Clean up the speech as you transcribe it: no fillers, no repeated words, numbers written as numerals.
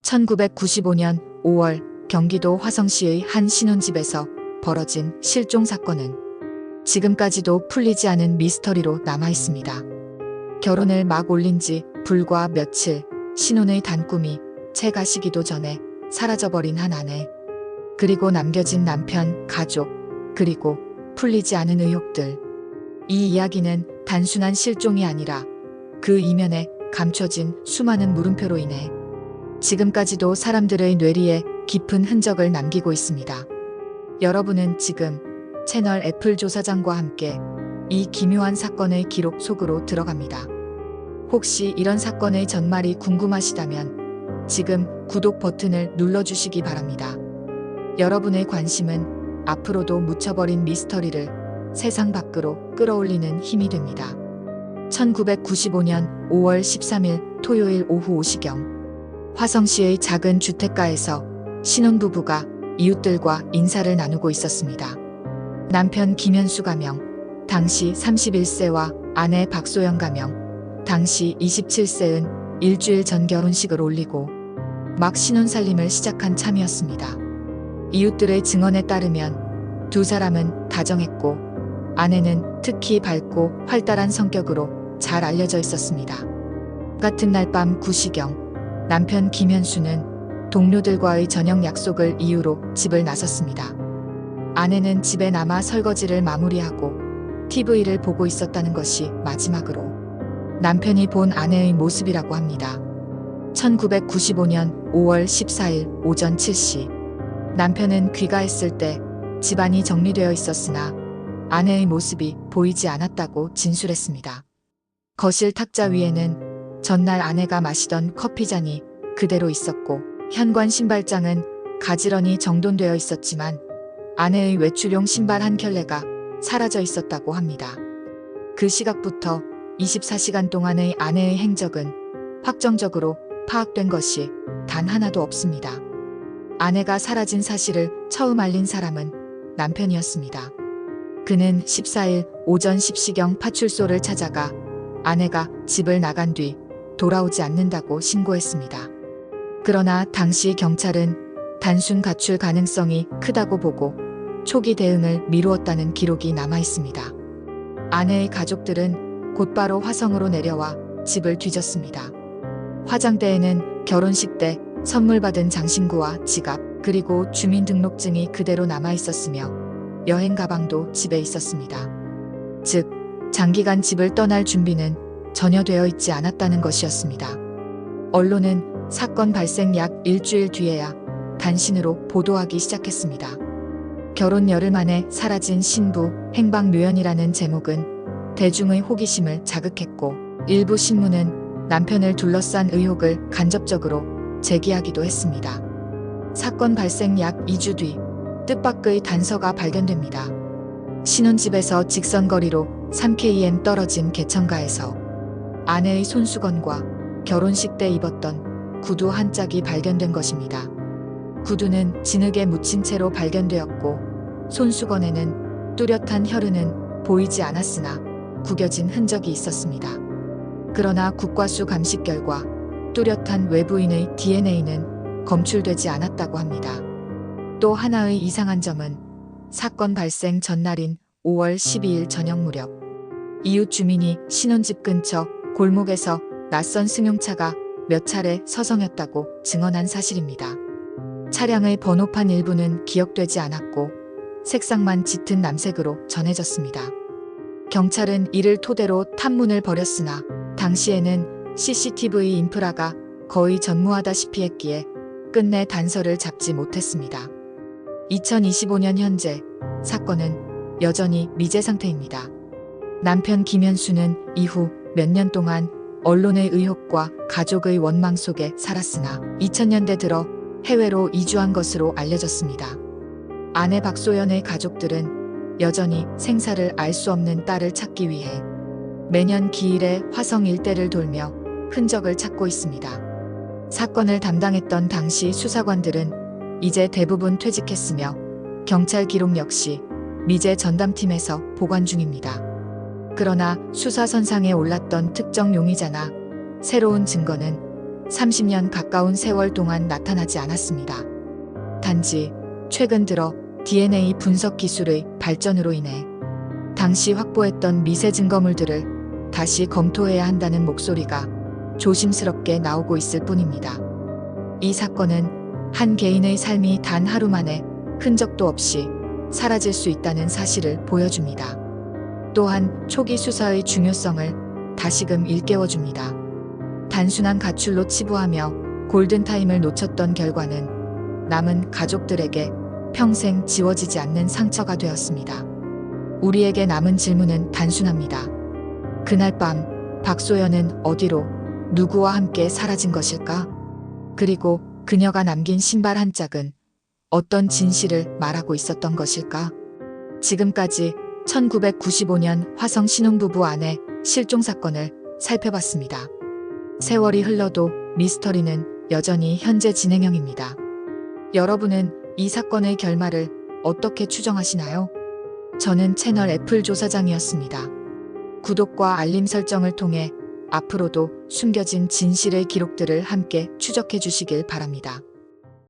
1995년 5월 경기도 화성시의 한 신혼집에서 벌어진 실종 사건은 지금까지도 풀리지 않은 미스터리로 남아 있습니다. 결혼을 막 올린 지 불과 며칠, 신혼의 단꿈이 채 가시기도 전에 사라져버린 한 아내, 그리고 남겨진 남편, 가족, 그리고 풀리지 않은 의혹들. 이 이야기는 단순한 실종이 아니라 그 이면에 감춰진 수많은 물음표로 인해 지금까지도 사람들의 뇌리에 깊은 흔적을 남기고 있습니다. 여러분은 지금 채널 애플 조사장과 함께 이 기묘한 사건의 기록 속으로 들어갑니다. 혹시 이런 사건의 전말이 궁금하시다면 지금 구독 버튼을 눌러주시기 바랍니다. 여러분의 관심은 앞으로도 묻혀버린 미스터리를 세상 밖으로 끌어올리는 힘이 됩니다. 1995년 5월 13일 토요일 오후 5시경 화성시의 작은 주택가에서 신혼부부가 이웃들과 인사를 나누고 있었습니다. 남편 김현수 가명, 당시 31세와 아내 박소영 가명, 당시 27세은 일주일 전 결혼식을 올리고 막 신혼살림을 시작한 참이었습니다. 이웃들의 증언에 따르면 두 사람은 다정했고 아내는 특히 밝고 활달한 성격으로 잘 알려져 있었습니다. 같은 날 밤 9시경 남편 김현수는 동료들과의 저녁 약속을 이유로 집을 나섰습니다. 아내는 집에 남아 설거지를 마무리하고 TV를 보고 있었다는 것이 마지막으로 남편이 본 아내의 모습이라고 합니다. 1995년 5월 14일 오전 7시 남편은 귀가했을 때 집안이 정리되어 있었으나 아내의 모습이 보이지 않았다고 진술했습니다. 거실 탁자 위에는 전날 아내가 마시던 커피잔이 그대로 있었고 현관 신발장은 가지런히 정돈되어 있었지만 아내의 외출용 신발 한 켤레가 사라져 있었다고 합니다. 그 시각부터 24시간 동안의 아내의 행적은 확정적으로 파악된 것이 단 하나도 없습니다. 아내가 사라진 사실을 처음 알린 사람은 남편이었습니다. 그는 14일 오전 10시경 파출소를 찾아가 아내가 집을 나간 뒤 돌아오지 않는다고 신고했습니다. 그러나 당시 경찰은 단순 가출 가능성이 크다고 보고 초기 대응을 미루었다는 기록이 남아 있습니다. 아내의 가족들은 곧바로 화성으로 내려와 집을 뒤졌습니다. 화장대에는 결혼식 때 선물 받은 장신구와 지갑, 그리고 주민등록증이 그대로 남아 있었으며 여행 가방도 집에 있었습니다. 즉, 장기간 집을 떠날 준비는 전혀 되어 있지 않았다는 것이었습니다. 언론은 사건 발생 약 일주일 뒤에야 단신으로 보도하기 시작했습니다. 결혼 열흘 만에 사라진 신부 행방묘연이라는 제목은 대중의 호기심을 자극했고 일부 신문은 남편을 둘러싼 의혹을 간접적으로 제기하기도 했습니다. 사건 발생 약 2주 뒤 뜻밖의 단서가 발견됩니다. 신혼집에서 직선거리로 3km 떨어진 개천가에서 아내의 손수건과 결혼식 때 입었던 구두 한 짝이 발견된 것입니다. 구두는 진흙에 묻힌 채로 발견되었고 손수건에는 뚜렷한 혈흔은 보이지 않았으나 구겨진 흔적이 있었습니다. 그러나 국과수 감식 결과 뚜렷한 외부인의 DNA는 검출되지 않았다고 합니다. 또 하나의 이상한 점은 사건 발생 전날인 5월 12일 저녁 무렵 이웃 주민이 신혼집 근처 골목에서 낯선 승용차가 몇 차례 서성였다고 증언한 사실입니다. 차량의 번호판 일부는 기억되지 않았고 색상만 짙은 남색으로 전해졌습니다. 경찰은 이를 토대로 탐문을 벌였으나 당시에는 CCTV 인프라가 거의 전무하다시피 했기에 끝내 단서를 잡지 못했습니다. 2025년 현재 사건은 여전히 미제 상태입니다. 남편 김현수는 이후 몇 년 동안 언론의 의혹과 가족의 원망 속에 살았으나 2000년대 들어 해외로 이주한 것으로 알려졌습니다. 아내 박소연의 가족들은 여전히 생사를 알 수 없는 딸을 찾기 위해 매년 기일에 화성 일대를 돌며 흔적을 찾고 있습니다. 사건을 담당했던 당시 수사관들은 이제 대부분 퇴직했으며 경찰 기록 역시 미제 전담팀에서 보관 중입니다. 그러나 수사선상에 올랐던 특정 용의자나 새로운 증거는 30년 가까운 세월 동안 나타나지 않았습니다. 단지 최근 들어 DNA 분석 기술의 발전으로 인해 당시 확보했던 미세 증거물들을 다시 검토해야 한다는 목소리가 조심스럽게 나오고 있을 뿐입니다. 이 사건은 한 개인의 삶이 단 하루 만에 흔적도 없이 사라질 수 있다는 사실을 보여줍니다. 또한 초기 수사의 중요성을 다시금 일깨워줍니다. 단순한 가출로 치부하며 골든타임을 놓쳤던 결과는 남은 가족들에게 평생 지워지지 않는 상처가 되었습니다. 우리에게 남은 질문은 단순합니다. 그날 밤 박소연은 어디로 누구와 함께 사라진 것일까? 그리고 그녀가 남긴 신발 한 짝은 어떤 진실을 말하고 있었던 것일까? 지금까지 1995년 화성 신혼부부 아내 실종 사건을 살펴봤습니다. 세월이 흘러도 미스터리는 여전히 현재 진행형입니다. 여러분은 이 사건의 결말을 어떻게 추정하시나요? 저는 채널 애플 조사장이었습니다. 구독과 알림 설정을 통해 앞으로도 숨겨진 진실의 기록들을 함께 추적해 주시길 바랍니다.